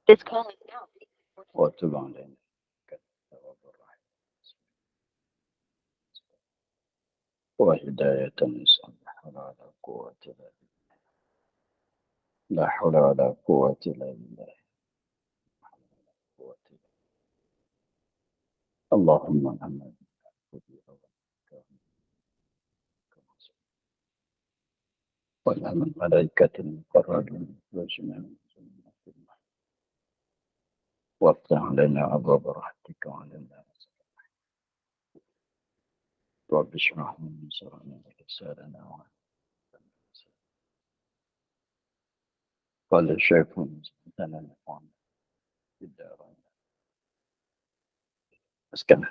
This call is now being recorded. وتب علينا التواب الرحيم وهداية نسأل. لا حول ولا قوة إلا بالله. اللهم محمد ولا من ملائكة المقربين وجميع وافتح علينا أبواب رحمتك وعلينا رب اشرح لنا صدرنا ولساننا قال الشيخ لنا نفعنا في الدارين أسكن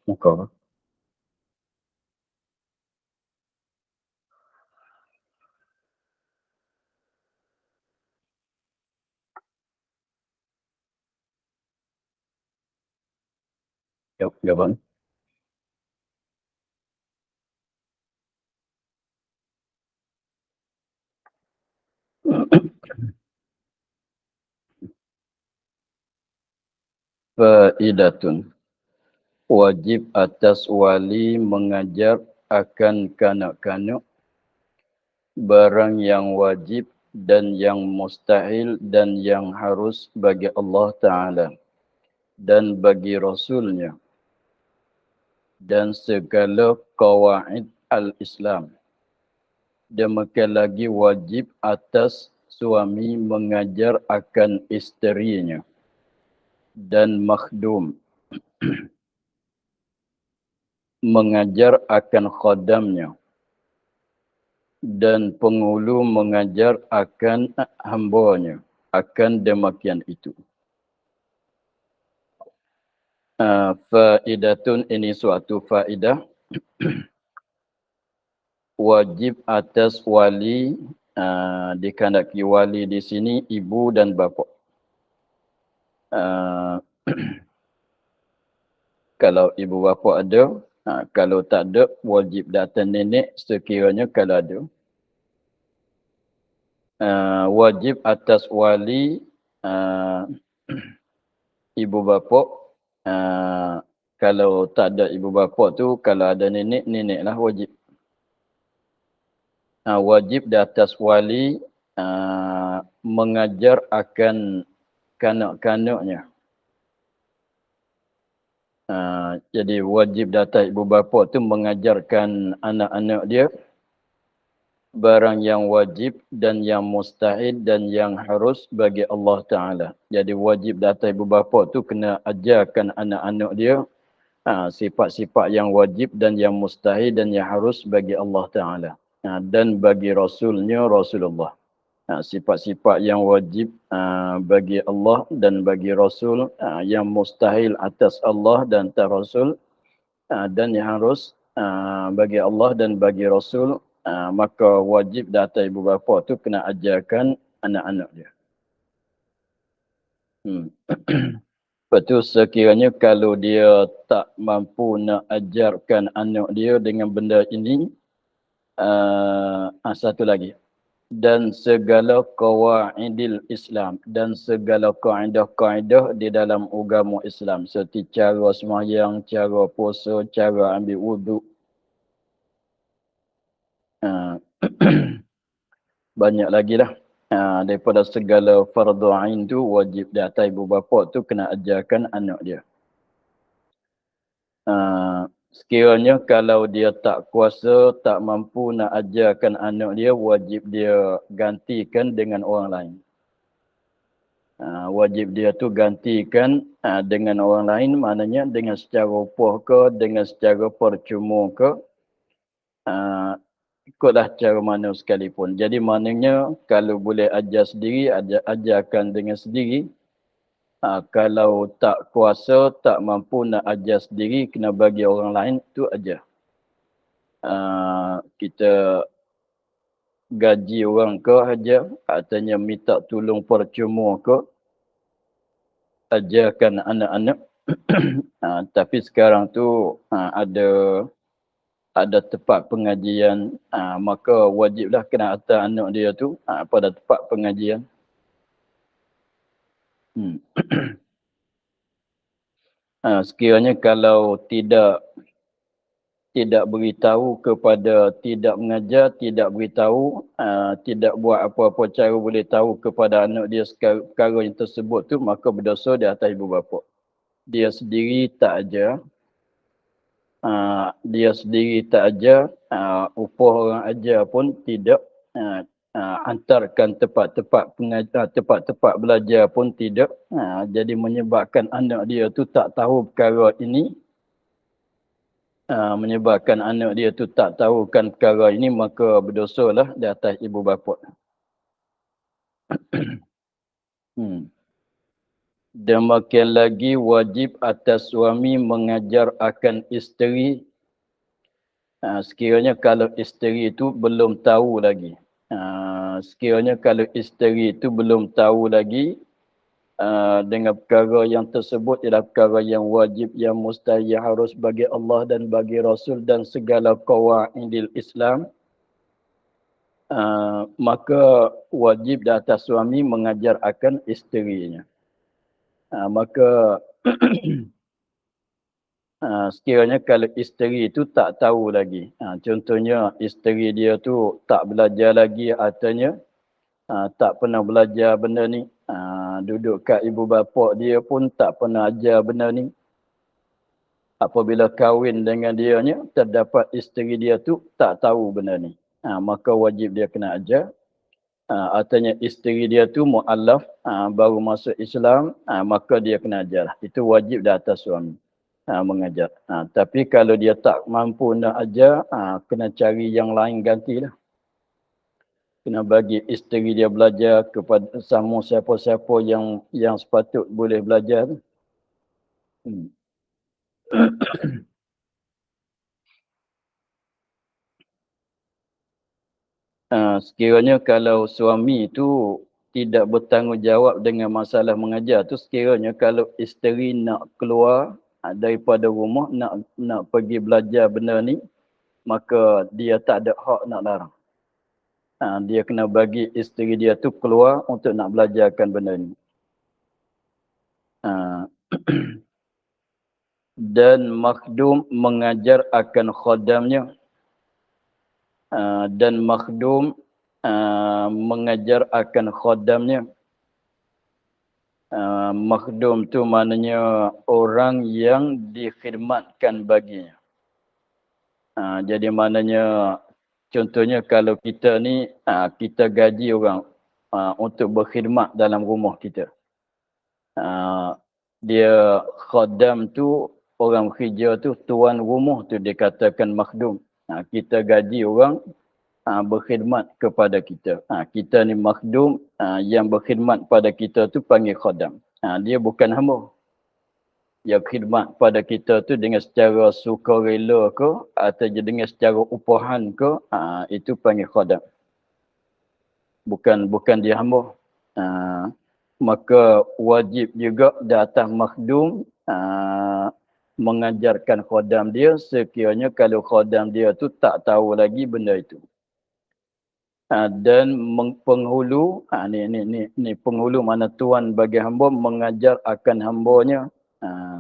مقرر jawaban. Faidatun. Wajib atas wali mengajar akan kanak-kanak barang yang wajib dan yang mustahil dan yang harus bagi Allah Ta'ala dan bagi Rasulnya dan segala qawaid al-Islam. Demikian lagi wajib atas suami mengajar akan isterinya dan makhdum mengajar akan khadamnya dan penghulu mengajar akan hambanya. Akan demikian itu. Faidatun, ini suatu faidah. Wajib atas wali, dikandaki wali di sini ibu dan bapa. Kalau ibu bapa ada, kalau tak ada, wajib datang nenek sekiranya kalau ada. Wajib atas wali ibu bapa. Kalau tak ada ibu bapa tu, kalau ada nenek, nenek lah wajib. Wajib di atas wali mengajar akan kanak-kanaknya. Jadi wajib di atas ibu bapa tu mengajarkan anak-anak dia barang yang wajib dan yang mustahil dan yang harus bagi Allah Ta'ala. Jadi wajib di atas ibu bapa tu kena ajarkan anak-anak dia sifat-sifat yang wajib dan yang mustahil dan yang harus bagi Allah Ta'ala. Dan bagi Rasulnya Rasulullah. Sifat-sifat yang wajib bagi Allah dan bagi Rasul, yang mustahil atas Allah dan atas Rasul, dan yang harus bagi Allah dan bagi Rasul, maka wajib di atas ibu bapa tu kena ajarkan anak-anak dia. Betul, sekiranya kalau dia tak mampu nak ajarkan anak dia dengan benda ini, satu lagi. Dan segala qawaidil Islam, dan segala kaedah-kaedah di dalam agama Islam, seperti cara sembahyang, cara puasa, cara ambil wuduk. Banyak lagi lah. Daripada segala fardu ain tu, wajib di atas ibu bapa tu kena ajarkan anak dia. Sekiranya kalau dia tak kuasa, tak mampu nak ajarkan anak dia, wajib dia gantikan dengan orang lain. Wajib dia tu gantikan dengan orang lain, maknanya dengan secara upah ke, dengan secara percuma ke, ikutlah cara mana sekalipun. Jadi maknanya kalau boleh ajar sendiri, ajarkan dengan sendiri. Kalau tak kuasa, tak mampu nak ajar sendiri, kena bagi orang lain, tu ajar. Kita gaji orang ke ajar, katanya minta tolong percuma ke, ajarkan anak-anak. Tapi sekarang tu ada tempat pengajian, maka wajiblah kena hantar anak dia tu pada tempat pengajian. Sekiranya kalau tidak beritahu kepada, tidak mengajar, tidak beritahu, tidak buat apa-apa cara boleh tahu kepada anak dia perkara yang tersebut tu, maka berdosa di atas ibu bapa. Dia sendiri tak ajar, upah orang ajar pun tidak, hantarkan tempat-tempat belajar pun tidak. Jadi menyebabkan anak dia tu tak tahu perkara ini, maka berdosalah di atas ibu bapa. Demikian lagi wajib atas suami mengajar akan isteri, sekiranya kalau isteri itu belum tahu lagi. Dengan perkara yang tersebut ialah perkara yang wajib, yang mustahil, yang harus bagi Allah dan bagi Rasul dan segala qawaidil Islam, maka wajib di atas suami mengajar akan isterinya. Maka sekiranya kalau isteri itu tak tahu lagi, contohnya isteri dia tu tak belajar lagi, artinya tak pernah belajar benda ni, duduk kat ibu bapa dia pun tak pernah ajar benda ni. Apabila kahwin dengan dianya, terdapat isteri dia tu tak tahu benda ni, maka wajib dia kena ajar. Artinya isteri dia tu mu'allaf, baru masuk Islam, maka dia kena ajar. Itu wajib di atas suami, mengajar. Tapi kalau dia tak mampu nak ajar, kena cari yang lain gantilah. Kena bagi isteri dia belajar kepada sama siapa-siapa yang sepatut boleh belajar. Sekiranya kalau suami itu tidak bertanggungjawab dengan masalah mengajar tu, sekiranya kalau isteri nak keluar daripada rumah, nak pergi belajar benda ni, maka dia tak ada hak nak larang. Dia kena bagi isteri dia tu keluar untuk nak belajarkan benda ni. Dan makhdum mengajar akan khadamnya, mengajar akan khadamnya. Makhdum tu maknanya orang yang dikhidmatkan baginya. Jadi maknanya, contohnya kalau kita ni, kita gaji orang untuk berkhidmat dalam rumah kita. Dia khadam tu, orang kerja tu, tuan rumah tu dikatakan makhdum. Kita gaji orang berkhidmat kepada kita. Kita ni makhdum, yang berkhidmat pada kita tu panggil khadam. Dia bukan hamba. Yang khidmat pada kita tu dengan secara sukarela ke, atau dengan secara upahan ke, itu panggil khadam. Bukan dia hamba. Maka wajib juga di atas makhdum mengajarkan khadam dia, sekiranya kalau khadam dia tu tak tahu lagi benda itu. Dan penghulu, ni penghulu mana tuan bagi hamba mengajar akan hambanya.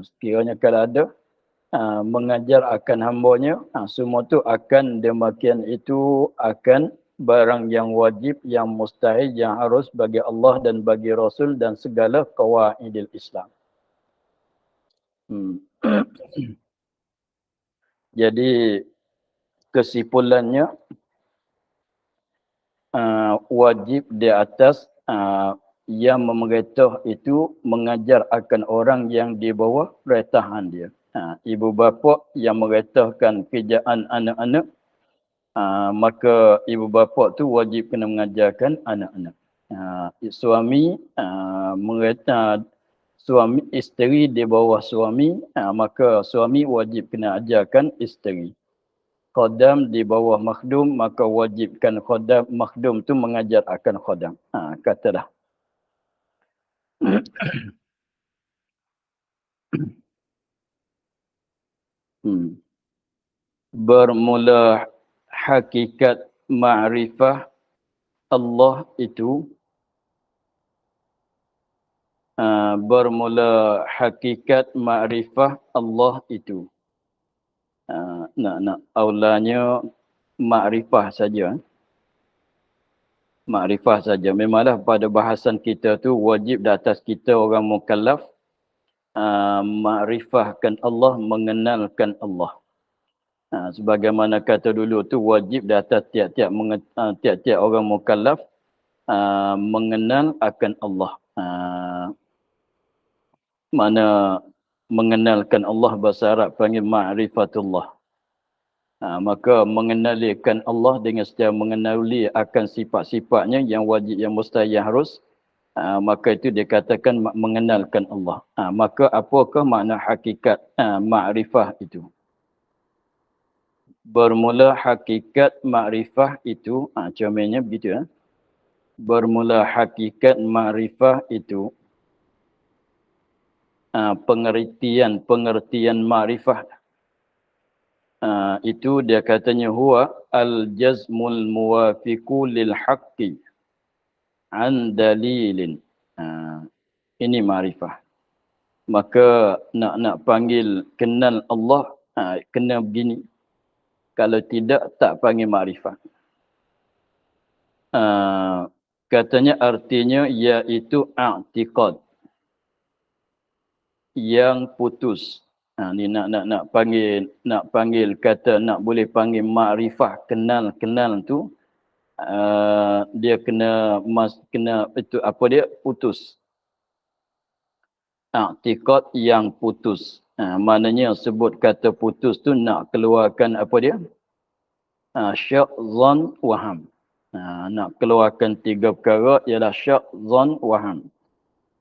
Sekiranya kalau ada mengajar akan hambanya, semua tu akan demikian, itu akan barang yang wajib, yang mustahil, yang harus bagi Allah dan bagi Rasul dan segala qawaidil Islam. Jadi kesimpulannya, wajib di atas yang memerintah itu mengajar akan orang yang di bawah perintah dia. Ibu bapa yang merintahkan kerjaan anak-anak, maka ibu bapa tu wajib kena mengajarkan anak-anak. Suami suami isteri di bawah suami, maka suami wajib kena ajarkan isteri. Khadam di bawah makhdum, maka wajibkan khadam makhdum tu mengajar akan khadam. Katalah. Bermula hakikat ma'rifah Allah itu bermula hakikat ma'rifah Allah itu. Nak aulanya ma'rifah saja. Ma'rifah saja. Memanglah pada bahasan kita tu wajib di atas kita orang mukallaf ma'rifahkan Allah, mengenalkan Allah. Sebagaimana kata dulu tu wajib di atas tiap-tiap orang mukallaf mengenal akan Allah. Mana mengenalkan Allah bahasa Arab panggil ma'rifatullah. Maka mengenalikan Allah dengan secara mengenali akan sifat-sifatnya yang wajib, yang mustahil, yang harus, maka itu dikatakan mengenalkan Allah. Maka apakah makna hakikat ma'rifah itu? Bermula hakikat ma'rifah itu, comel begitu. Bermula hakikat ma'rifah itu, pengertian ma'rifah itu dia katanya huwa al-jazmul muwafiqu lil haqqi an dalilin. Ini ma'rifah. Maka nak panggil kenal Allah, kena begini. Kalau tidak, tak panggil ma'rifah. Katanya artinya iaitu i'tiqad yang putus. Ni nak panggil kata, nak boleh panggil ma'rifah, kenal tu, dia kena itu apa dia, putus. I'tiqad yang putus. Maknanya sebut kata putus tu nak keluarkan apa dia? Syak, zon, waham. Nak keluarkan 3 perkara ialah syak, zon, waham.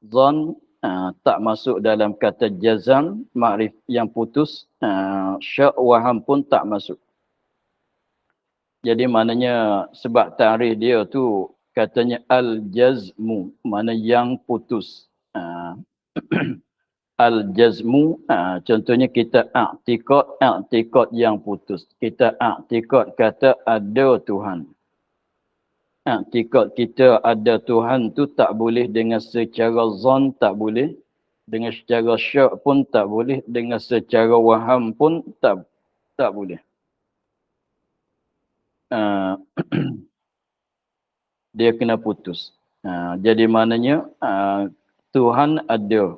Zon tak masuk dalam kata jazam, ma'rif yang putus, syak, waham pun tak masuk. Jadi maknanya sebab ta'rif dia tu katanya al-jazmu, makna yang putus. Al-jazmu, contohnya kita i'tiqad yang putus. Kita i'tiqad kata ada Tuhan. I'tiqad kita ada Tuhan tu tak boleh dengan secara zon, tak boleh. Dengan secara syak pun tak boleh. Dengan secara waham pun tak boleh. Dia kena putus. Jadi maknanya Tuhan ada.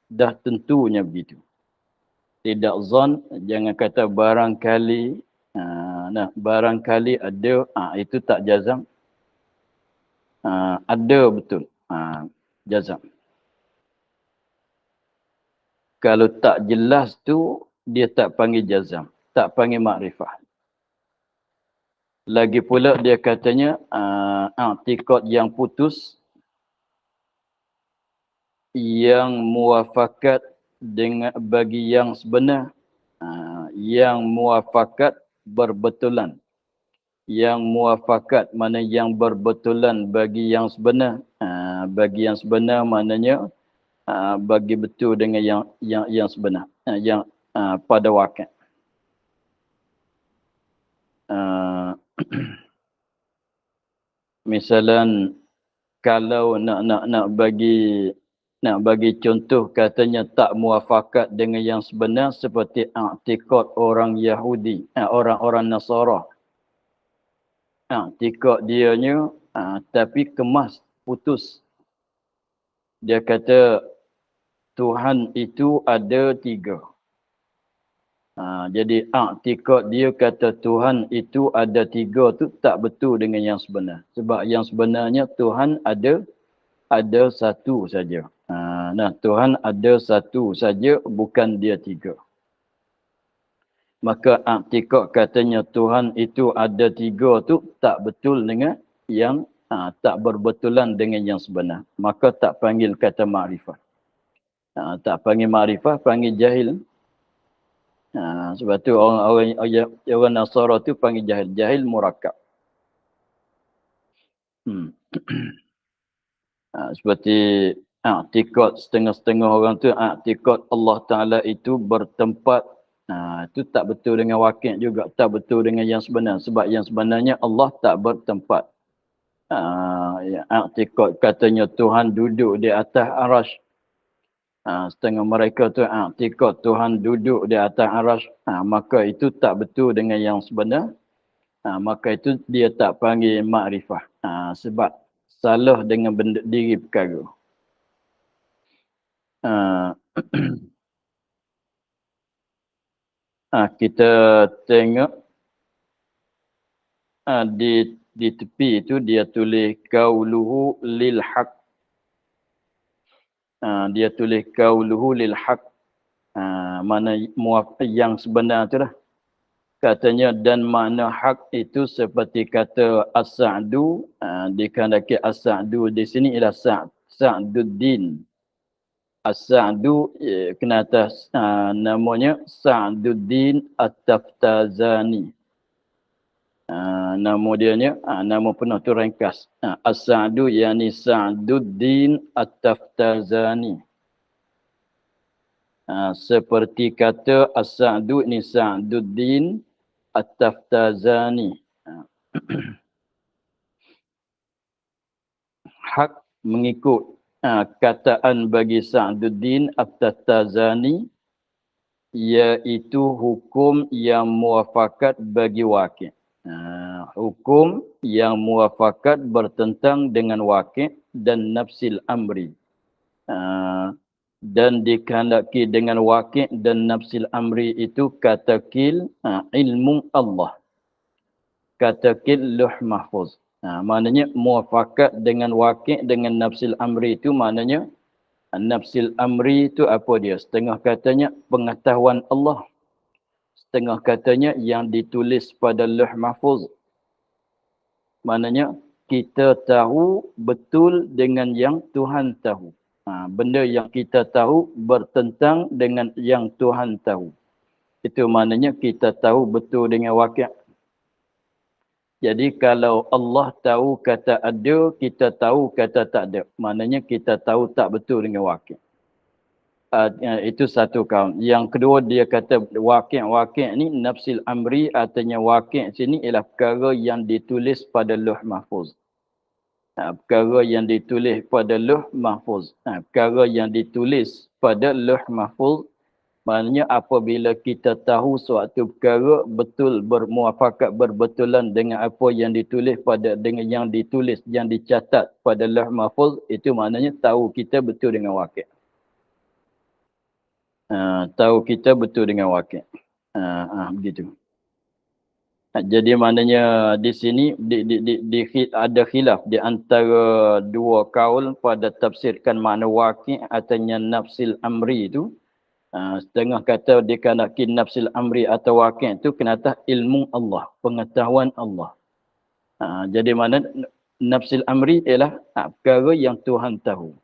Dah tentunya begitu. Tidak zon, jangan kata barangkali. Barangkali ada, itu tak jazam. Ada betul. Jazam. Kalau tak jelas tu, dia tak panggil jazam. Tak panggil makrifah. Lagi pula dia katanya, i'tiqad yang putus, yang muafakat dengan bagi yang sebenar, yang muafakat berbetulan. Yang muafakat mana yang berbetulan bagi yang sebenar. Bagi yang sebenar maknanya bagi betul dengan yang sebenar, yang pada wakil. Misalan kalau nak bagi contoh katanya tak muafakat dengan yang sebenar seperti i'tiqad orang Yahudi, orang Nasara. I'tiqad dianya tapi kemas, putus. Dia kata Tuhan itu ada 3. Jadi i'tiqad dia kata Tuhan itu ada 3 tu tak betul dengan yang sebenar. Sebab yang sebenarnya Tuhan ada 1 saja. Tuhan ada 1 saja, bukan dia 3. Maka i'tiqad katanya Tuhan itu ada 3 tu tak betul dengan yang tak berbetulan dengan yang sebenar. Maka tak panggil kata ma'rifah. Tak panggil ma'rifah, panggil jahil. Sebab tu orang Nasara tu panggil jahil. Jahil murakkab. Seperti i'tiqad setengah-setengah orang tu, i'tiqad Allah Ta'ala itu bertempat Itu tak betul dengan wakil juga, tak betul dengan yang sebenar. Sebab yang sebenarnya Allah tak bertempat. I'tiqad katanya Tuhan duduk di atas arasy. Setengah mereka tu i'tiqad Tuhan duduk di atas arasy. Maka itu tak betul dengan yang sebenar. Maka itu dia tak panggil makrifah. Sebab salah dengan benda, diri perkara. Kita tengok di tepi itu dia tulis qauluhu lil haq. Dia tulis qauluhu lil haq. Mana yang sebenar tu lah. Katanya dan makna hak itu seperti kata as-sa'du. Dikandaki as-sa'du di sini ialah Sa'duddin. As-Sa'du kena atas namanya Sa'duddin At-Taftazani. Nama dia nama penuh tu ringkas. As-Sa'du yakni Sa'duddin At-Taftazani. Seperti kata As-Sa'du ni Sa'duddin At-Taftazani. Hak mengikut kataan bagi Sa'duddin At-Taftazani iaitu hukum yang muafakat bagi wakil. Hukum yang muafakat bertentang dengan wakil dan nafsil amri. Dan dikehendaki dengan wakil dan nafsil amri itu katakil ilmu Allah. Katakil luh mahfuz. Maknanya muafakat dengan wakil dengan nafsil amri itu maknanya nafsil amri itu apa dia? Setengah katanya pengetahuan Allah. Setengah katanya yang ditulis pada luh mahfuz. Maknanya kita tahu betul dengan yang Tuhan tahu. Benda yang kita tahu bertentang dengan yang Tuhan tahu. Itu maknanya kita tahu betul dengan wakil. Jadi kalau Allah tahu kata ada, kita tahu kata tak ada. Maknanya kita tahu tak betul dengan wakil. Itu satu kaum. Yang kedua dia kata wakil ni nafsil amri, artinya wakil sini ialah perkara yang ditulis pada luh mahfuz. Perkara yang ditulis pada luh mahfuz. Perkara yang ditulis pada luh mahfuz. Maknanya apabila kita tahu suatu perkara betul bermuafakat berbetulan dengan apa yang ditulis pada dengan yang ditulis yang dicatat pada lauh mahfuz, itu maknanya tahu kita betul dengan wakil. Tahu kita betul dengan wakil. Begitu. Jadi maknanya di sini ada khilaf di antara dua kaul pada tafsirkan makna wakil artinya nafsil amri itu. Setengah kata dikarenakan nafsil amri atau wakil itu kenapa ilmu Allah, pengetahuan Allah. Jadi mana nafsil amri ialah perkara yang Tuhan tahu.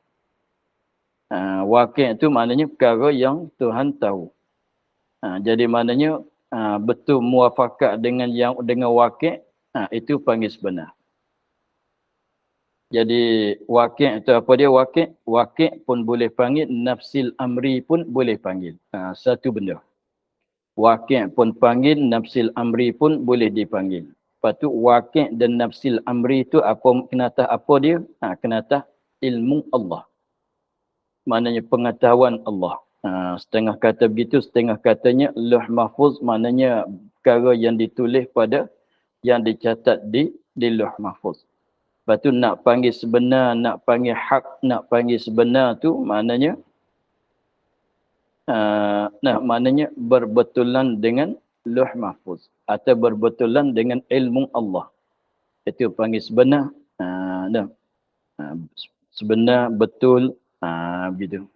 Wakil itu maknanya perkara yang Tuhan tahu. Jadi maknanya betul muafakat dengan wakil, itu panggil sebenar. Jadi wakil itu apa dia wakil? Wakil pun boleh panggil, nafsil amri pun boleh panggil. Satu benda. Wakil pun panggil, nafsil amri pun boleh dipanggil. Lepas tu wakil dan nafsil amri itu kenapa apa dia? Kenapa ilmu Allah. Maknanya pengetahuan Allah. Setengah kata begitu, setengah katanya lauh mahfuz maknanya perkara yang ditulis pada yang dicatat di lauh mahfuz. Lepas tu nak panggil sebenar, nak panggil hak, nak panggil sebenar tu maknanya maknanya berbetulan dengan lauh mahfuz atau berbetulan dengan ilmu Allah. Itu panggil sebenar. Sebenar, betul, begitu.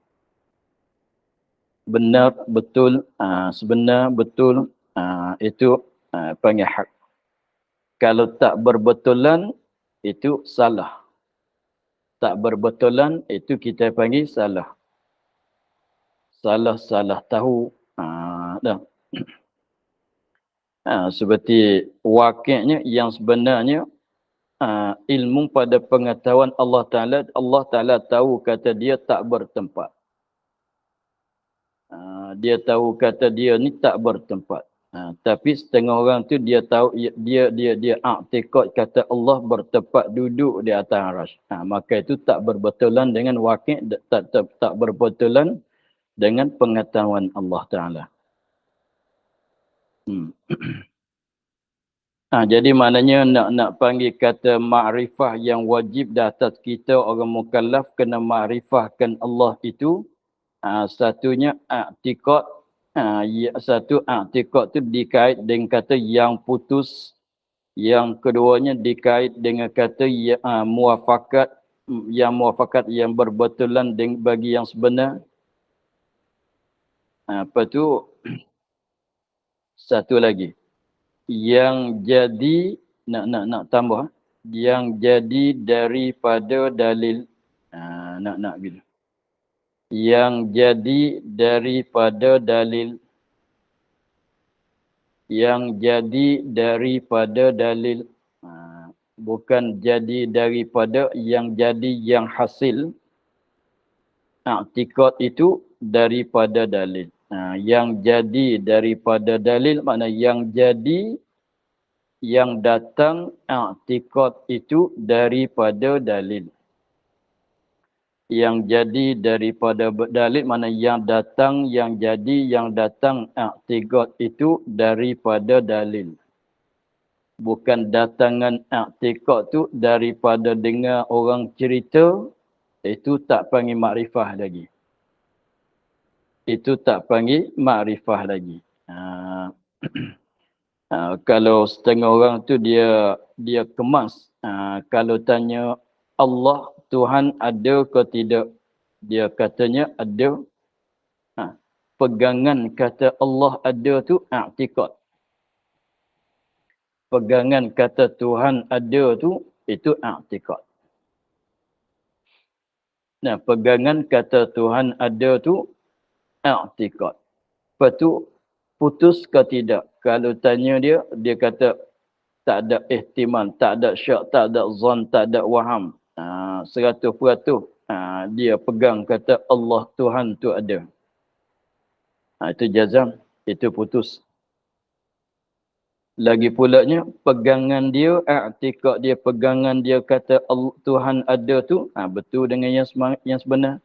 Benar, betul, sebenar, betul, itu panggil hak. Kalau tak berbetulan, itu salah. Tak berbetulan, itu kita panggil salah. Salah tahu. Seperti wakilnya yang sebenarnya ilmu pada pengetahuan Allah Ta'ala tahu kata dia tak bertempat. Dia tahu kata dia ni tak bertempat. Tapi setengah orang tu dia tahu dia i'tikad kata Allah bertempat duduk di atas arasy. Maka itu tak berbetulan dengan waqi', tak berbetulan dengan pengetahuan Allah Taala. Jadi maknanya nak panggil kata ma'rifah yang wajib di atas kita orang mukallaf kena ma'rifahkan Allah itu. Satunya i'tikad. Satu i'tikad tu dikait dengan kata yang putus. Yang keduanya dikait dengan kata muafakat. Yang muafakat yang berbetulan bagi yang sebenar. Apa tu? Satu lagi. Yang jadi nak tambah, yang jadi daripada dalil, nak gitu, yang jadi daripada dalil, yang jadi daripada dalil, bukan jadi daripada, yang jadi yang hasil. I'tikad itu daripada dalil. Yang jadi daripada dalil makna yang jadi, yang datang i'tikad itu daripada dalil. Yang jadi daripada dalil makna yang datang, yang jadi, yang datang i'tikad itu daripada dalil. Bukan datangan i'tikad tu daripada dengar orang cerita, itu tak panggil makrifah lagi. Itu tak panggil makrifah lagi. Kalau setengah orang tu dia kemas. Kalau tanya Allah Tuhan ada ke tidak, dia katanya ada. Pegangan kata Allah ada tu i'tikad. Pegangan kata Tuhan ada tu itu i'tikad. Pegangan kata Tuhan ada tu i'tikad. Lepas tu putus ke tidak? Kalau tanya dia kata tak ada ihtimal, tak ada syak, tak ada zon, tak ada waham. 100% dia pegang kata Allah Tuhan tu ada. Itu jazam, itu putus. Lagi pulanya pegangan dia, i'tikad dia, pegangan dia kata Allah Tuhan ada tu, betul dengan yang sebenar.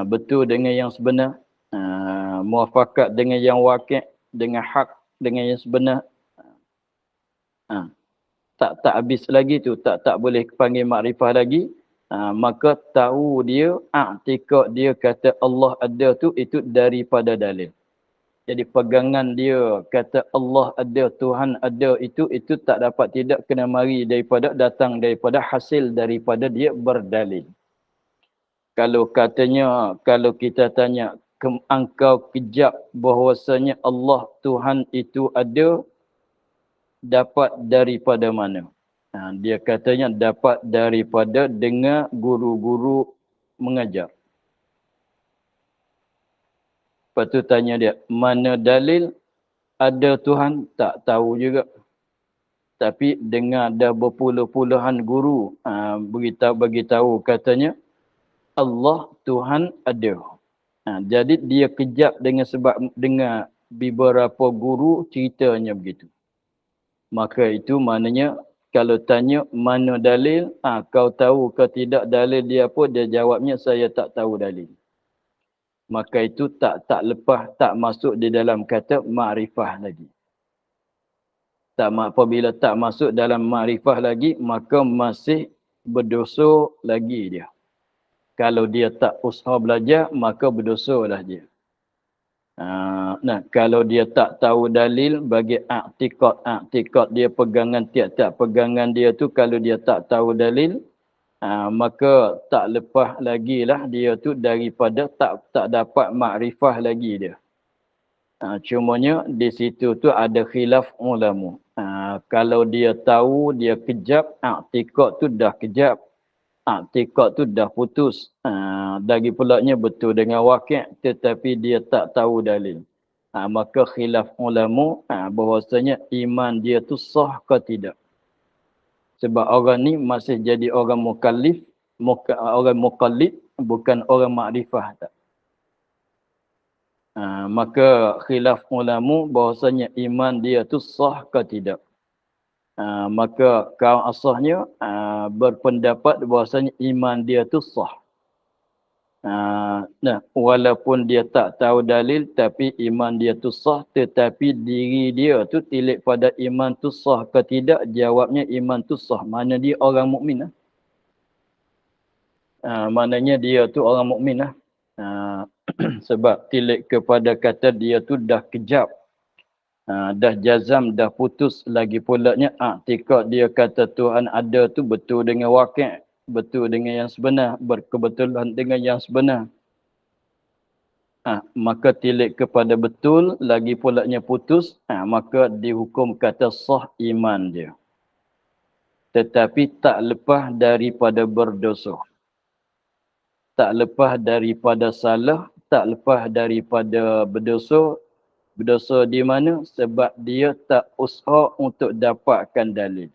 Betul dengan yang sebenar. Muafakat dengan yang waqi', dengan hak, dengan yang sebenar. Tak habis lagi tu, tak boleh panggil makrifah lagi. Maka tahu dia, i'tikad dia kata Allah ada tu, itu daripada dalil. Jadi pegangan dia kata Allah ada, Tuhan ada, itu tak dapat tidak kena mari daripada, datang daripada, hasil daripada dia berdalil. Kalau katanya, kalau kita tanya, engkau kejap bahwasanya Allah Tuhan itu ada, dapat daripada mana? Dia katanya dapat daripada dengar guru-guru mengajar. Lepas tu tanya dia, mana dalil ada Tuhan? Tak tahu juga. Tapi dengar dah berpuluh-puluhan guru beritahu katanya Allah Tuhan ada. Jadi dia kejap dengan sebab dengar beberapa guru ceritanya begitu. Maka itu maknanya kalau tanya mana dalil, kau tahu ke tidak dalil dia apa? Dia jawabnya saya tak tahu dalil. Maka itu tak lepas, tak masuk di dalam kata ma'rifah lagi. Apabila tak masuk dalam ma'rifah lagi, maka masih berdosa lagi dia. Kalau dia tak usaha belajar, maka berdosalah dia. Kalau dia tak tahu dalil bagi i'tikad dia, pegangan tiap-tiap pegangan dia tu, kalau dia tak tahu dalil, maka tak lepas lagi lah dia tu daripada tak dapat makrifah lagi dia. Cumanya di situ tu ada khilaf ulama. Kalau dia tahu, dia kejap, i'tikad tu dah kejap, i'tikad tu dah putus. Lagi pulaknya betul dengan waqi', tetapi dia tak tahu dalil. Maka khilaf ulama bahwasanya iman dia tu sah ke tidak. Sebab orang ni masih jadi orang mukallif, orang muqallid, bukan orang makrifah tak. Maka khilaf ulama bahwasanya iman dia tu sah ke tidak. Maka kaum asahnya berpendapat bahwasanya iman dia tu sah. Nah, walaupun dia tak tahu dalil tapi iman dia tu sah, tetapi diri dia tu tilik pada iman tu sah ke tidak, jawabnya iman tu sah. Mana dia orang mukmin lah. Maknanya dia tu orang mukmin lah. Sebab tilik kepada kata dia tu dah kejap. Dah jazam, dah putus. Lagi pulanya i'tikad dia kata Tuhan ada tu betul dengan wakil, betul dengan yang sebenar, berkebetulan dengan yang sebenar. Maka tilik kepada betul, lagi pulanya putus, maka dihukum kata sah iman dia. Tetapi tak lepas daripada berdosa. Tak lepas daripada salah, tak lepas daripada berdosa. Berdosa di mana? Sebab dia tak usaha untuk dapatkan dalil.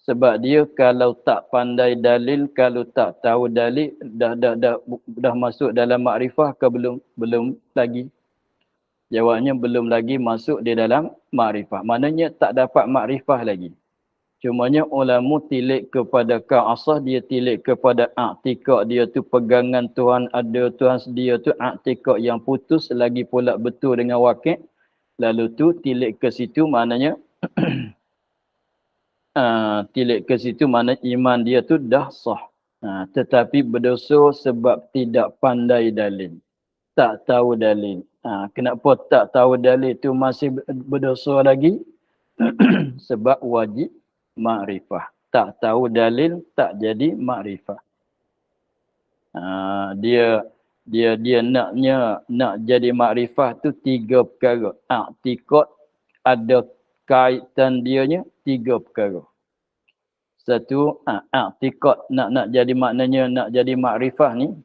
Sebab dia kalau tak pandai dalil, kalau tak tahu dalil, dah masuk dalam makrifah ke belum? Belum lagi. Jawabnya belum lagi masuk di dalam makrifah. Maknanya tak dapat makrifah lagi. Cumanya ulama tilik kepada ka'asah, dia tilik kepada i'tikad dia tu pegangan Tuhan ada, Tuhan sedia tu i'tikad yang putus, lagi pula betul dengan wakil. Lalu tu tilik ke situ maknanya tilik ke situ maknanya iman dia tu dah sah. Tetapi berdosa sebab tidak pandai dalil. Tak tahu dalil. Kenapa tak tahu dalil tu masih berdosa lagi? Sebab wajib makrifah. Tak tahu dalil, tak jadi makrifah. Dia nak jadi makrifah tu tiga perkara. I'tikad ada kaitan dianya tiga perkara. Satu, i'tikad nak jadi maknanya nak jadi makrifah ni.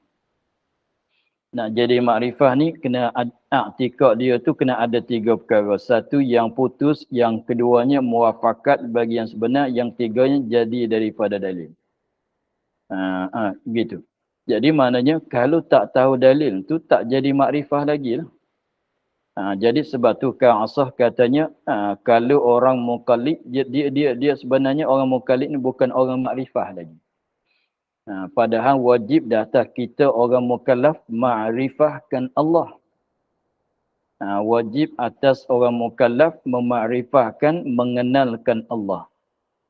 Nak jadi makrifah ni kena i'tikad dia tu kena ada tiga perkara. Satu yang putus, yang keduanya muafakat bagi yang sebenar, yang tiganya jadi daripada dalil. Gitu. Jadi maknanya kalau tak tahu dalil tu tak jadi makrifah lagi lah. Jadi sebab tu Ka'asah katanya kalau orang mukallid dia sebenarnya orang mukallid ni bukan orang makrifah lagi. Padahal wajib di atas kita orang mukallaf ma'rifahkan Allah. Wajib atas orang mukallaf memakrifahkan, mengenalkan Allah.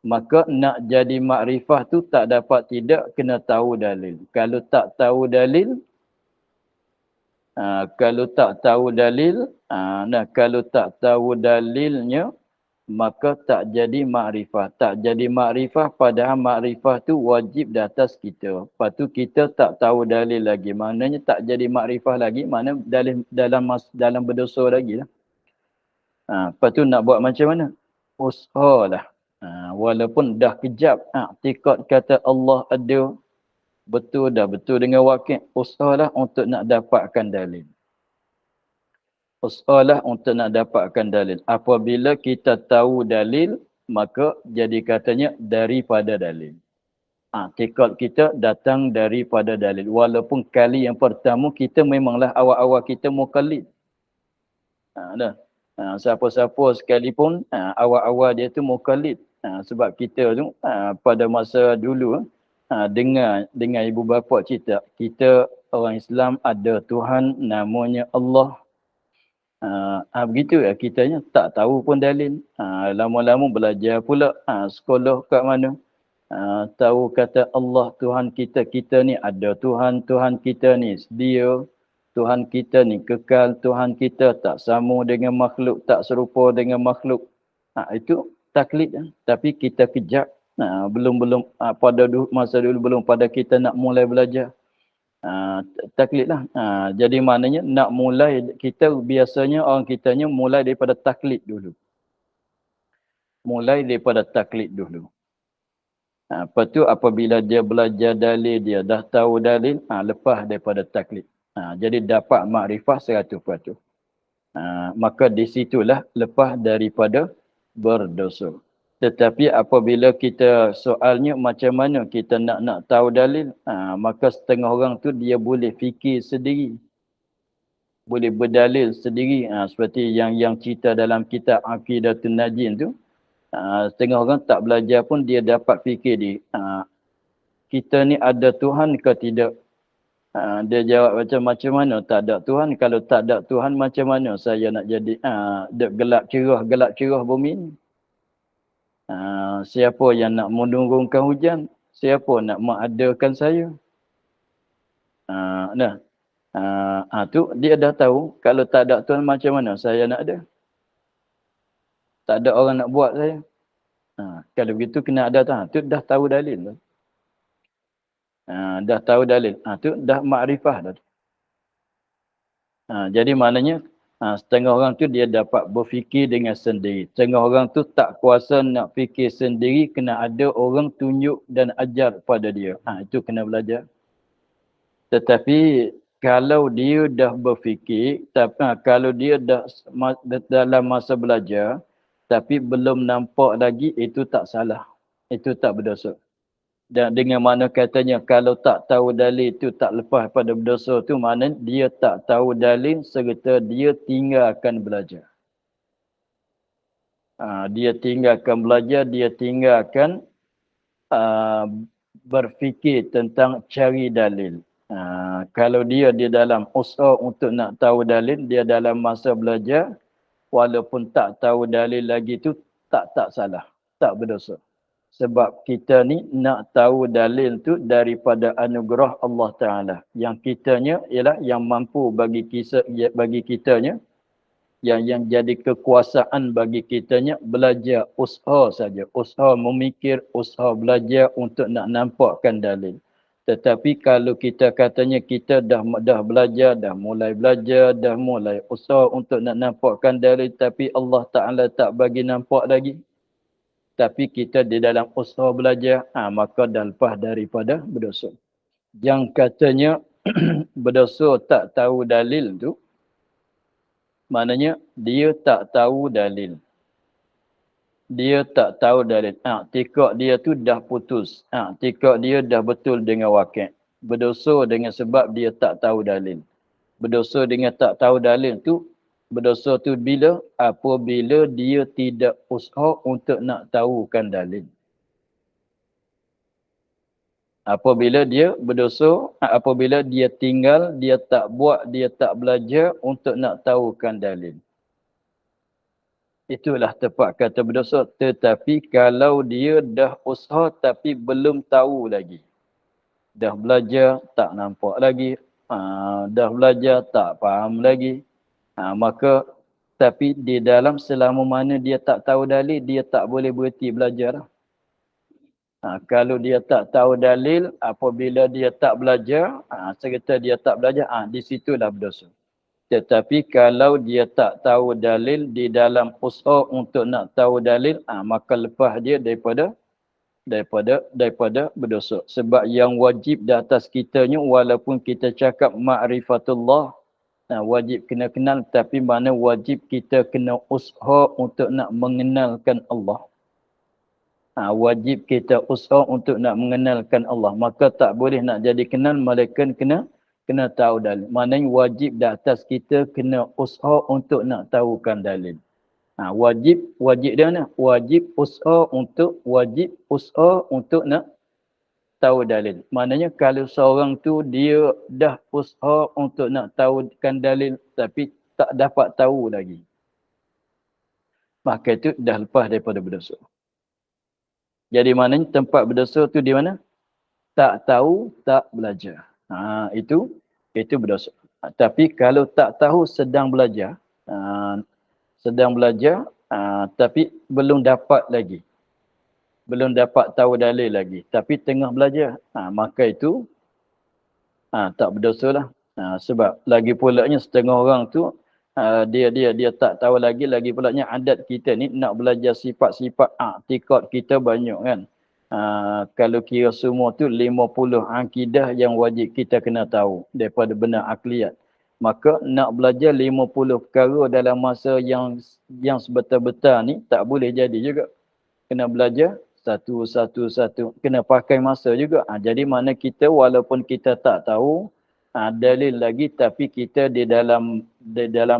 Maka nak jadi makrifah tu tak dapat tidak kena tahu dalil. Kalau tak tahu dalil, kalau tak tahu dalilnya, maka tak jadi makrifah. Tak jadi makrifah, padahal makrifah tu wajib di atas kita. Lepas tu kita tak tahu dalil lagi. Maknanya tak jadi makrifah lagi, maknanya dalil dalam berdosa lagi lah. Lepas tu nak buat macam mana? Usahalah. Walaupun dah kejap, i'tikad kata Allah ada, betul dengan wakil. Usahalah untuk nak dapatkan dalil. Usahalah untuk nak dapatkan dalil. Apabila kita tahu dalil, maka jadi katanya daripada dalil. I'tikad kita datang daripada dalil. Walaupun kali yang pertama kita memanglah awal-awal kita mukallid. Siapa-siapa sekalipun awal-awal dia tu mukallid. Sebab kita tu pada masa dulu dengar ibu bapa cerita, kita orang Islam ada Tuhan namanya Allah. Begitu ya kitanya tak tahu pun dalil. Lama-lama belajar pula sekolah kat mana. Tahu kata Allah Tuhan kita ni ada Tuhan kita ni sedia. Tuhan kita ni kekal, Tuhan kita tak sama dengan makhluk, tak serupa dengan makhluk. Itu taklid. Tapi kita kejap. Belum pada masa dulu belum pada kita nak mulai belajar. Taklid lah. Jadi maknanya nak mulai, kita biasanya orang kitanya mulai daripada taklid dulu. Lepas tu apabila dia belajar dalil, dia dah tahu dalil, lepas daripada taklid. Jadi dapat makrifah 100%. Maka di situlah lepas daripada berdosa. Tetapi apabila kita soalnya macam mana kita nak tahu dalil, maka setengah orang tu dia boleh fikir sendiri. boleh berdalil sendiri. Seperti yang cerita dalam kitab Aqidatun Najin tu. Setengah orang tak belajar pun dia dapat fikir kita ni ada Tuhan ke tidak? Dia jawab macam mana tak ada Tuhan? Kalau tak ada Tuhan macam mana saya nak jadi gelap cerah bumi ni? Siapa yang nak menurunkan hujan? Siapa nak mengadakan saya? Tu dia dah tahu kalau tak ada Tuhan macam mana saya nak ada? Tak ada orang nak buat saya. Kalau begitu kena ada Tuhan. Tu dah tahu dalil tu. Dah tahu dalil. Tu dah makrifah dah. Jadi maknanya setengah orang tu dia dapat berfikir dengan sendiri. Setengah orang tu tak kuasa nak fikir sendiri, kena ada orang tunjuk dan ajar pada dia. Itu kena belajar. Tetapi kalau dia dah berfikir, kalau dia dah dalam masa belajar, tapi belum nampak lagi, itu tak salah. Itu tak berdosa. Dan dengan mana katanya kalau tak tahu dalil itu tak lepas pada berdosa tu, maknanya dia tak tahu dalil serta dia tinggalkan belajar. Dia tinggalkan belajar, dia tinggalkan berfikir tentang cari dalil. Kalau dia dalam usaha untuk nak tahu dalil, dia dalam masa belajar, walaupun tak tahu dalil lagi tu tak salah, tak berdosa. Sebab kita ni nak tahu dalil tu daripada anugerah Allah Ta'ala. Yang kitanya ialah yang mampu bagi kitanya, yang jadi kekuasaan bagi kitanya, belajar usaha saja. Usaha memikir, usaha belajar untuk nak nampakkan dalil. Tetapi kalau kita katanya kita dah belajar, dah mulai belajar, dah mulai usaha untuk nak nampakkan dalil, tapi Allah Ta'ala tak bagi nampak lagi. Tapi kita di dalam usaha belajar, maka dah lepas daripada berdosa. Yang katanya berdosa tak tahu dalil tu, maknanya dia tak tahu dalil. Dia tak tahu dalil. Tikak dia tu dah putus. Tikak dia dah betul dengan wakil. Berdosa dengan sebab dia tak tahu dalil. Berdosa dengan tak tahu dalil tu, berdosa tu bila? Apabila dia tidak usaha untuk nak tahukan dalil. Apabila dia berdosa, apabila dia tinggal, dia tak buat, dia tak belajar untuk nak tahukan dalil. Itulah tepat kata berdosa. Tetapi kalau dia dah usaha tapi belum tahu lagi. Dah belajar, tak nampak lagi. Dah belajar, tak faham lagi. Maka, tapi di dalam selama mana dia tak tahu dalil, dia tak boleh berhenti belajar. Kalau dia tak tahu dalil, apabila dia tak belajar, serta dia tak belajar, di situlah berdosa. Tetapi kalau dia tak tahu dalil di dalam usaha untuk nak tahu dalil, maka lepas dia daripada berdosa. Sebab yang wajib di atas kitanya, walaupun kita cakap ma'rifatullah, wajib kena kenal, tapi mana wajib kita kena usaha untuk nak mengenalkan Allah. Wajib kita usaha untuk nak mengenalkan Allah. Maka tak boleh nak jadi kenal, malaikat kena tahu dalil. Maknanya wajib di atas kita kena usaha untuk nak tahukan dalil. Wajib dia mana? Wajib usaha untuk nak tahu dalil. Maknanya kalau seorang tu dia dah usaha untuk nak tahukan dalil tapi tak dapat tahu lagi, maka itu dah lepas daripada berdosa. Jadi maknanya tempat berdosa tu di mana? Tak tahu, tak belajar. Itu berdosa. Tapi kalau tak tahu sedang belajar, tapi belum dapat lagi. Belum dapat tahu dalil lagi. Tapi tengah belajar, maka itu tak berdosa lah. Sebab lagi pulaknya setengah orang tu, dia tak tahu lagi pulaknya adat kita ni nak belajar sifat-sifat i'tikad kita banyak kan. Kalau kira semua tu 50 akidah yang wajib kita kena tahu daripada benar akliyat. Maka nak belajar 50 perkara dalam masa yang sebetul-betul ni tak boleh jadi juga. Kena belajar satu. Kena pakai masa juga. Jadi mana kita walaupun kita tak tahu, dalil lagi tapi kita di dalam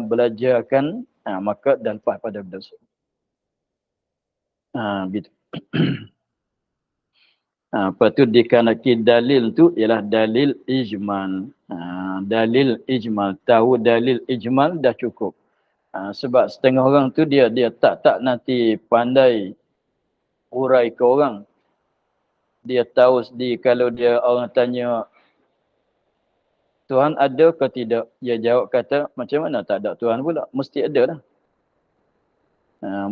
belajarkan maka dan lepas pada benda tersebut. Gitu. Lepas tu dikarenakan dalil tu ialah dalil ijmal. Dalil ijmal. Tahu dalil ijmal dah cukup. Sebab setengah orang tu dia tak nanti pandai urai ke orang. Dia tahu sendiri kalau dia orang tanya Tuhan ada ke tidak? Dia jawab kata macam mana tak ada Tuhan pula? Mesti ada lah.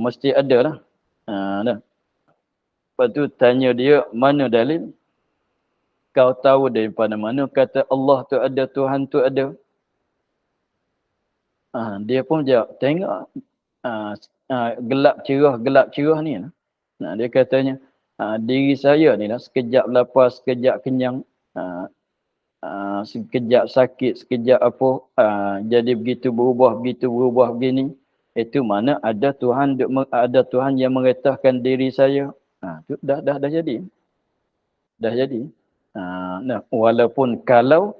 Mesti ada lah. Dah. Lepas tu tanya dia mana dalil? Kau tahu daripada mana kata Allah tu ada, Tuhan tu ada? Dia pun jawab, tengok gelap cerah ni. Dia katanya, diri saya ni lah sekejap lapar, sekejap kenyang, sekejap sakit, sekejap apa, jadi begitu berubah begini. Itu mana ada Tuhan yang meretahkan diri saya. Tu dah jadi. Dah jadi. Walaupun kalau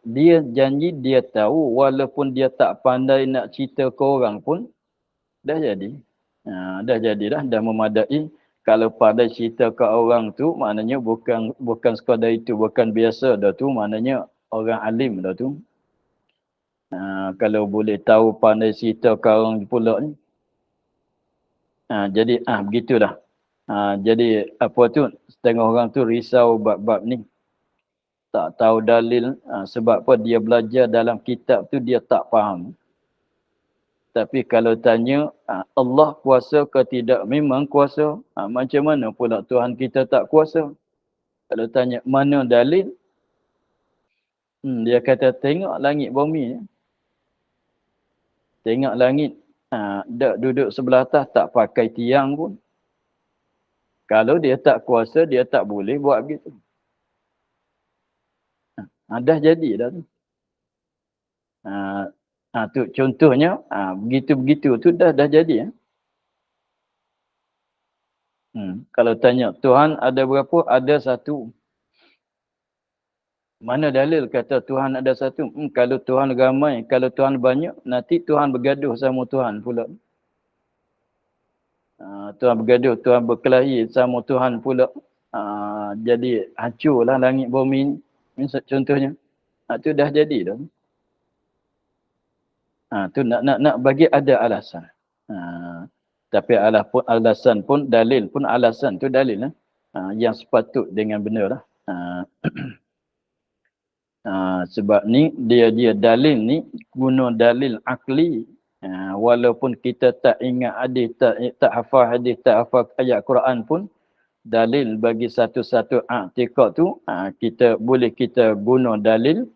dia janji dia tahu, walaupun dia tak pandai nak cerita ke orang pun, dah jadi. Dah jadi dah memadai. Kalau pandai cerita ke orang tu, maknanya bukan sekadar itu, bukan biasa dah tu, maknanya orang alim dah tu. Kalau boleh tahu pandai cerita ke orang pula ni. Jadi begitulah. Jadi apa tu, setengah orang tu risau bab-bab ni. Tak tahu dalil, sebab apa dia belajar dalam kitab tu dia tak faham. Tapi kalau tanya Allah kuasa ke tidak, memang kuasa. Macam mana pula Tuhan kita tak kuasa? Kalau tanya mana dalil, dia kata tengok langit bumi. Tengok langit, duduk sebelah atas tak pakai tiang pun. Kalau dia tak kuasa, dia tak boleh buat begitu. Dah jadi dah tu. Tu contohnya, begitu-begitu tu dah jadi. Kalau tanya, Tuhan ada berapa? Ada satu. Mana dalil kata Tuhan ada satu? Kalau Tuhan ramai, kalau Tuhan banyak, nanti Tuhan bergaduh sama Tuhan pula. Tuhan bergaduh, Tuhan berkelahi sama Tuhan pula. Jadi hancurlah langit bumi ni. Contohnya. Tu dah jadi dah. Tu nak bagi ada alasan. Tapi alasan pun, dalil pun alasan tu dalil lah. Yang sepatut dengan benar lah. Sebab ni dia dalil ni guna dalil akli. Walaupun kita tak ingat hadis, tak hafal hadis, tak hafal ayat Quran pun, dalil bagi satu-satu i'tiqad tu kita guna dalil,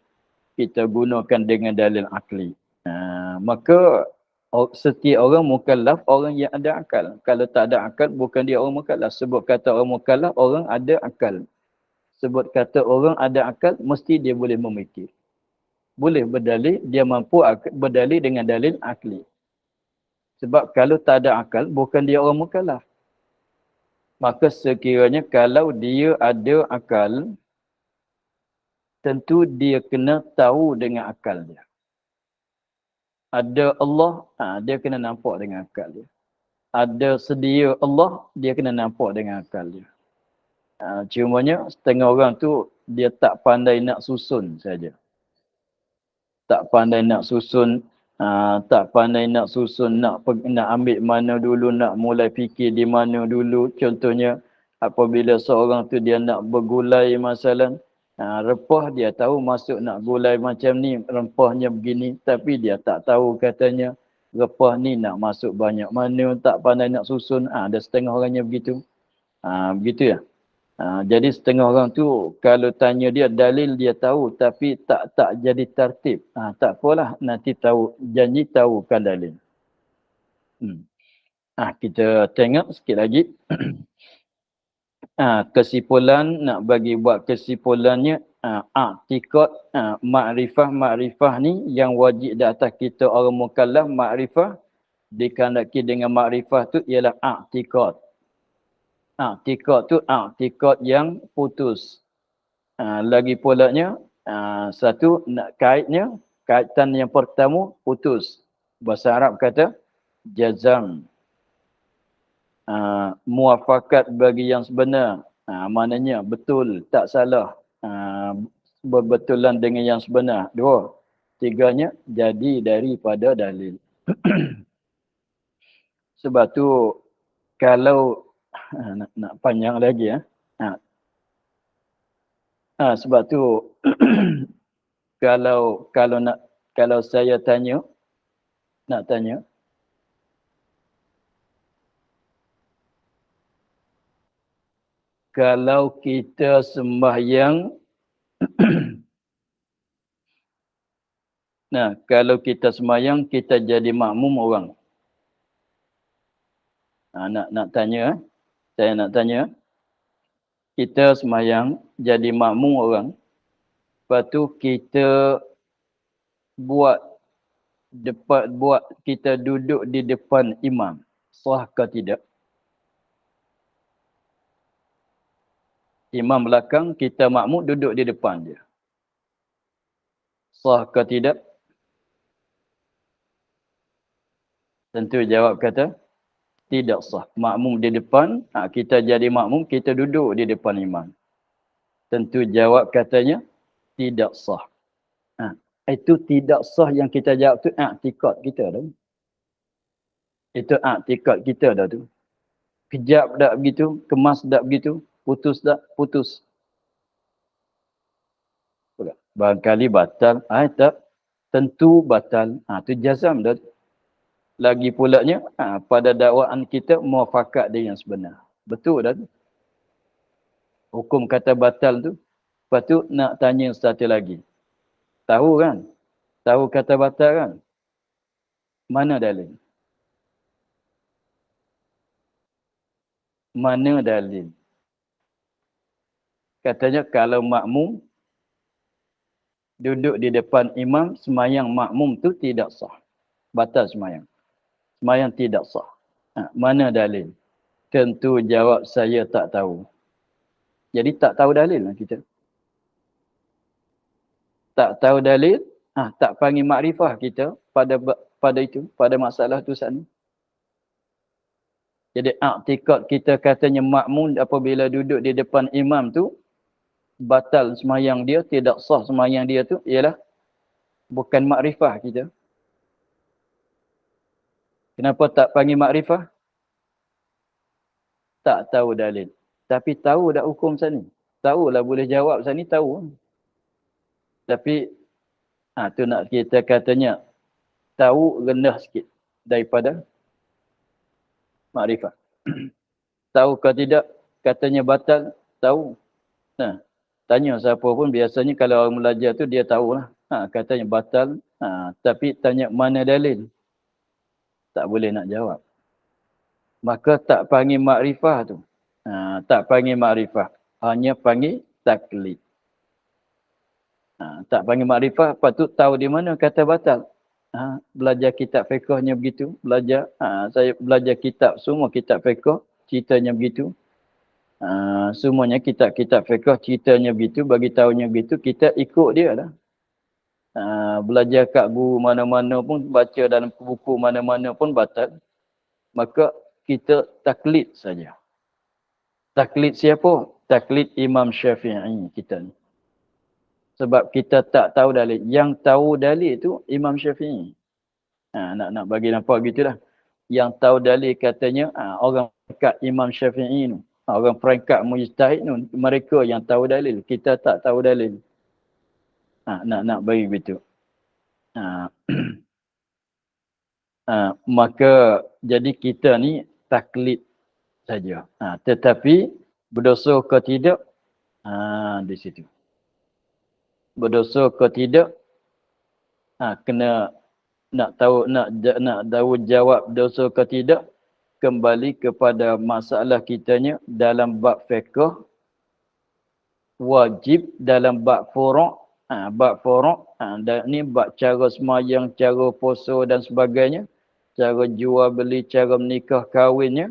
kita gunakan dengan dalil akli. Maka setiap orang mukallaf orang yang ada akal. Kalau tak ada akal bukan dia orang mukallaf. Sebab kata orang mukallaf orang ada akal. Sebut kata orang ada akal, mesti dia boleh memikir. Boleh berdalil, dia mampu berdalil dengan dalil akli. Sebab kalau tak ada akal, bukan dia orang mukallaf. Maka sekiranya kalau dia ada akal, tentu dia kena tahu dengan akal dia. Ada Allah, dia kena nampak dengan akal dia. Ada sedia Allah, dia kena nampak dengan akal dia. Cumanya setengah orang tu dia tak pandai nak susun saja. Tak pandai nak susun, nak ambil mana dulu, nak mulai fikir di mana dulu. Contohnya apabila seorang tu dia nak bergulai masalah, rempah dia tahu masuk nak gulai macam ni, rempahnya begini, tapi dia tak tahu katanya rempah ni nak masuk banyak mana, tak pandai nak susun. Ada setengah orangnya begitu. Begitu ya. Jadi setengah orang tu kalau tanya dia dalil dia tahu tapi tak jadi tertib. Tak apalah, nanti tahu, janji tahukan dalil. Kita tengok sikit lagi. Kesimpulan, nak bagi buat kesimpulannya, i'tiqad, makrifah ni yang wajib di atas kita orang mukallaf. Makrifah dikandaki dengan makrifah tu ialah i'tiqad. I'tiqad tu i'tiqad yang putus. Lagi pulanya Satu, nak kaitnya, kaitan yang pertama, putus. Bahasa Arab kata, jazam. Muafakat bagi yang sebenar. Maknanya betul, tak salah. Berbetulan dengan yang sebenar. Dua. Tiganya, jadi daripada dalil. Sebab tu, kalau, nak panjang lagi ya. Sebab tu, kalau saya nak tanya, kalau kita sembahyang, kalau kita sembahyang, kita jadi makmum orang. Nak tanya, saya nak tanya, kita sembahyang jadi makmum orang, lepas tu kita kita duduk di depan imam, sah ke tidak? Imam belakang, kita makmum duduk di depan dia. Sah ke tidak? Tentu jawab kata, tidak sah. Makmum di depan, kita jadi makmum, kita duduk di depan imam. Tentu jawab katanya, tidak sah. Itu tidak sah yang kita jawab tu, i'tikad kita dah. Itu i'tikad kita dah tu. Kejap tak begitu, kemas tak begitu, putus tak, putus. Barangkali batal, tak, tentu batal. Tu jazam dah. Lagi pulanya, pada dakwaan kita, muafakat dia yang sebenar. Betul dah tu. Hukum kata batal tu. Lepas tu nak tanya satu lagi. Tahu kan? Tahu kata batal kan? Mana dalil? Mana dalil? Katanya kalau makmum duduk di depan imam, semayang makmum tu tidak sah. Batal semayang. Semayang tidak sah. Mana dalil? Tentu jawab saya tak tahu. Jadi tak tahu dalil lah kita. Tak tahu dalil, tak panggil makrifah kita pada itu, pada masalah tu sana. Jadi i'tikad kita katanya makmum apabila duduk di depan imam tu, batal semayang dia, tidak sah semayang dia tu, ialah bukan makrifah kita. Kenapa tak panggil makrifah? Tak tahu dalil. Tapi tahu dah hukum sana. Tahulah boleh jawab sana, tahu. Tapi, tu nak kita katanya, tahu rendah sikit daripada makrifah. Tahu ke tidak, katanya batal, tahu. Tanya siapa pun, biasanya kalau orang belajar tu, dia tahulah. Katanya batal, tapi tanya mana dalil. Tak boleh nak jawab. Maka tak panggil makrifah tu. Tak panggil makrifah. Hanya panggil taklid. Tak panggil makrifah, patut tahu di mana kata batal. Belajar kitab fiqhnya begitu. Saya belajar kitab, semua kitab fiqh, ceritanya begitu. Semuanya kitab-kitab fiqh, ceritanya begitu, bagi tahunya begitu, kita ikut dia lah. Belajar kat guru mana-mana pun, baca dalam buku mana-mana pun batal. Maka kita taklid saja. Taklid siapa? Taklid Imam Syafi'i kita ni. Sebab kita tak tahu dalil. Yang tahu dalil tu Imam Syafi'i. Nak bagi nampak gitulah. Yang tahu dalil katanya orang peringkat Imam Syafi'i tu. Orang peringkat mujtahid tu. Mereka yang tahu dalil. Kita tak tahu dalil. Nak bagi begitu. Maka jadi kita ni taklid saja. Tetapi berdosa ke tidak? Di situ. Berdosa ke tidak? Kena nak tahu jawab dosa ke tidak, kembali kepada masalah kitanya dalam bab fiqh, wajib dalam bab furu'. Bab furu', dan ni bab cara semayang, cara puasa dan sebagainya, cara jual beli, cara menikah kahwinnya,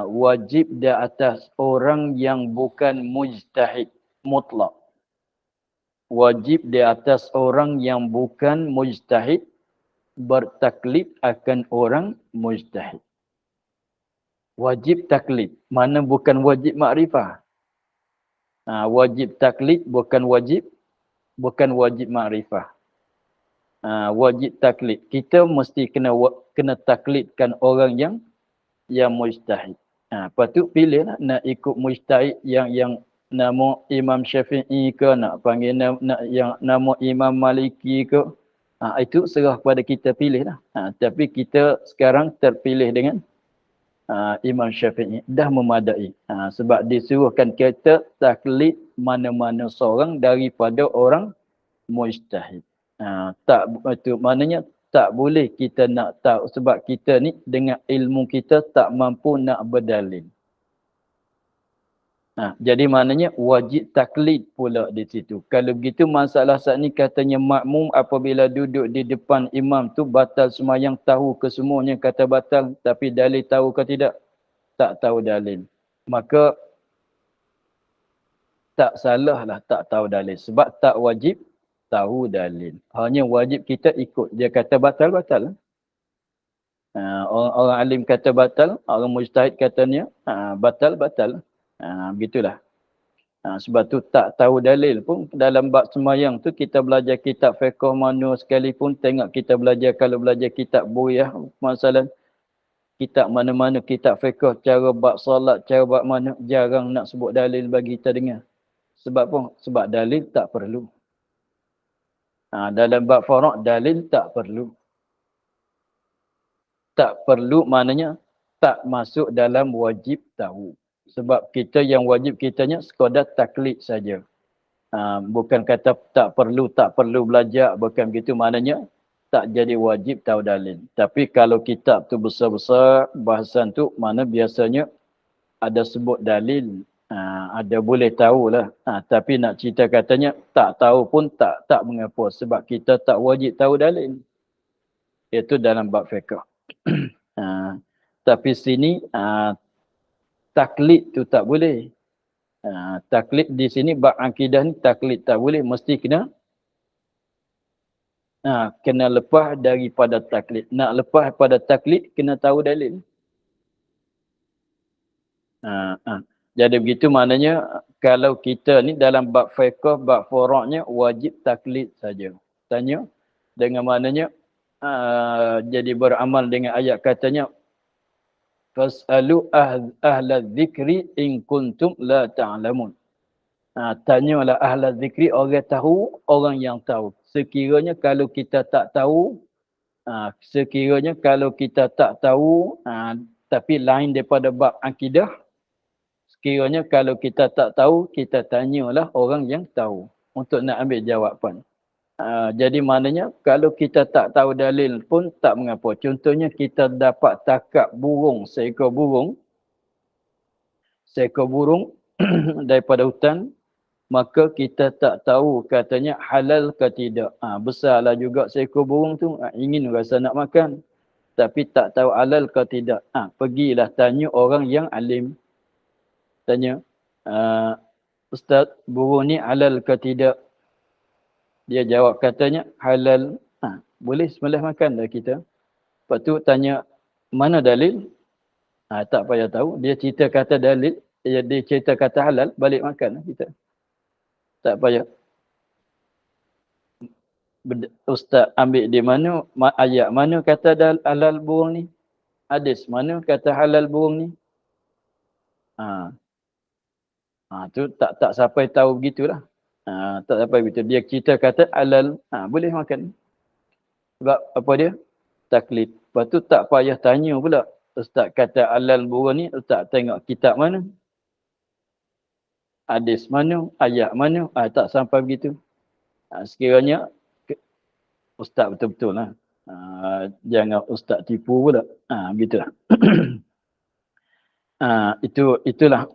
wajib di atas orang yang bukan mujtahid mutlak. wajib di atas orang yang bukan mujtahid bertaklid akan orang mujtahid. Wajib taklid, mana bukan wajib makrifah. Wajib taklid bukan wajib makrifah. Wajib taklid. Kita mesti kena taklidkan orang yang mujtahid. Lepas tu pilihlah nak ikut mujtahid yang nama Imam Syafi'i ke, nak panggil yang nama Imam Maliki ke. Itu serah kepada kita pilih lah. Tapi kita sekarang terpilih dengan Imam Syafi'i. Dah memadai. Sebab disuruhkan kita taklid mana-mana seorang daripada orang mujtahid. Tak, itu maknanya tak boleh kita nak tahu sebab kita ni dengan ilmu kita tak mampu nak berdalil. Jadi maknanya wajib taklid pula di situ. Kalau begitu masalah saat ni katanya makmum apabila duduk di depan imam tu batal semayang, tahu ke semuanya kata batal, tapi dalil tahu ke tidak? Tak tahu dalil. Maka tak salah lah tak tahu dalil. Sebab tak wajib tahu dalil. Hanya wajib kita ikut. Dia kata batal-batal. Orang alim kata batal, orang mujtahid katanya batal-batal. Begitulah. Sebab tu tak tahu dalil pun dalam bab sembahyang tu kita belajar kitab fiqh mana sekalipun, tengok kita belajar, kalau belajar kitab buyah masalah kitab mana-mana kitab fiqh cara bab solat, cara bab mana, jarang nak sebut dalil bagi kita dengar. Sebab apa? Sebab dalil tak perlu. Dalam bab faraq dalil tak perlu. Tak perlu maknanya tak masuk dalam wajib tahu. Sebab kita yang wajib kitanya sekadar taklid saja. Bukan kata tak perlu belajar, bukan begitu maknanya tak jadi wajib tahu dalil. Tapi kalau kitab tu besar-besar bahasan tu mana biasanya ada sebut dalil, ada boleh tahulah. Tapi nak cerita katanya tak tahu pun tak mengapa sebab kita tak wajib tahu dalil. Itu dalam bab fiqh. Tapi sini taklid tu tak boleh. Taklid di sini bab akidah ni taklid tak boleh, mesti kena lepas daripada taklid. Nak lepas pada taklid kena tahu dalil. Jadi begitu maknanya kalau kita ni dalam bab fiqh, bab furu'nya wajib taklid saja. Tanya dengan maknanya jadi beramal dengan ayat katanya fas'alu ahla dzikri in kuntum la ta'lamun. Tanyalah ahla dzikri, orang tahu, orang yang tahu. Sekiranya kalau kita tak tahu, tapi lain daripada bab akidah, sekiranya kalau kita tak tahu, kita tanyalah orang yang tahu untuk nak ambil jawapan. Jadi maknanya kalau kita tak tahu dalil pun tak mengapa. Contohnya kita dapat takap burung, seekor burung daripada hutan, maka kita tak tahu katanya halal ke tidak. Besarlah juga seekor burung tu, ingin rasa nak makan. Tapi tak tahu halal ke tidak. Pergilah tanya orang yang alim. Tanya, Ustaz, burung ni halal ke tidak? Dia jawab katanya halal. Boleh sembelih makan dah kita. Lepas tu tanya, mana dalil? Tak payah tahu. Dia cerita kata dalil. Dia cerita kata halal, balik makan lah kita. Tak payah. Ustaz ambil di mana, ayat mana kata halal burung ni? Hadis mana kata halal burung ni? Tu tak sampai tahu begitulah. Tak sampai begitu. Dia cerita kata halal, boleh makan. Sebab apa dia? Taklid. Lepas tu tak payah tanya pula. Ustaz kata halal burung ni, Ustaz tengok kitab mana? Hadis mana? Ayat mana? Tak sampai begitu. Sekiranya Ustaz betul-betul lah. Jangan Ustaz tipu pula. Begitulah. Itulah.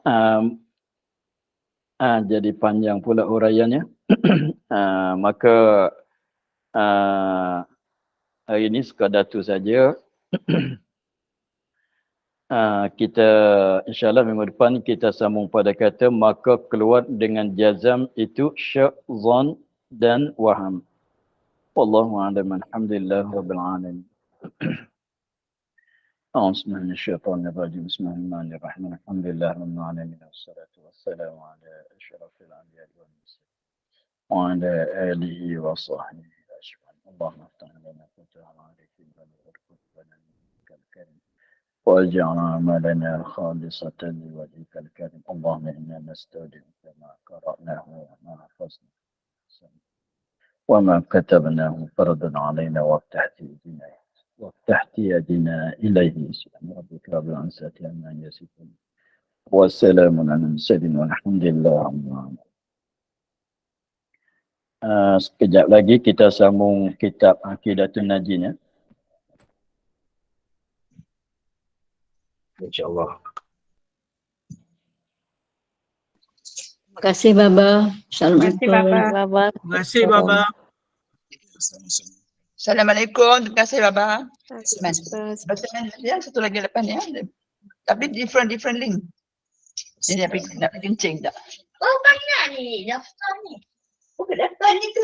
Jadi panjang pula uraiannya. Maka hari ini sekadar tu saja. Kita insyaAllah minggu depan kita sambung pada kata maka keluar dengan jazam itu syak, zon, dan waham. Wallahu a'lam. Alhamdulillah rabbil alamin. أعوذ من الشيطان الرجيم بسم الله الرحمن الرحيم الحمد لله رب العالمين والصلاة والسلام على أشرف الأنبياء والمرسلين وعلى آله وصحبه أجمعين اللهم افتح لنا فتوح عليك وارزق لنا منك الكريم واجعل أعمالنا خالصة لوجهك الكريم اللهم إنا نستودعك ما قرأناه وما حفظناه وما كتبناه فرضا علينا وافتح يدنا إليه سبحان ربك رب العزة عما يصفون والسلام على المرسلين والحمد لله رب العالمين. Sekejap lagi kita sambung kitab Aqidatun Najin ya. InsyaAllah. Terima kasih Baba. Assalamualaikum. Baba. Terima kasih Baba. Assalamualaikum. Terima kasih Baba. Terima Baca yang satu lagi depan ya. Tapi different link. Ini nak pergi kencing tak? Oh, mana ni? Daftar ni. Oh, ke depan ni tu.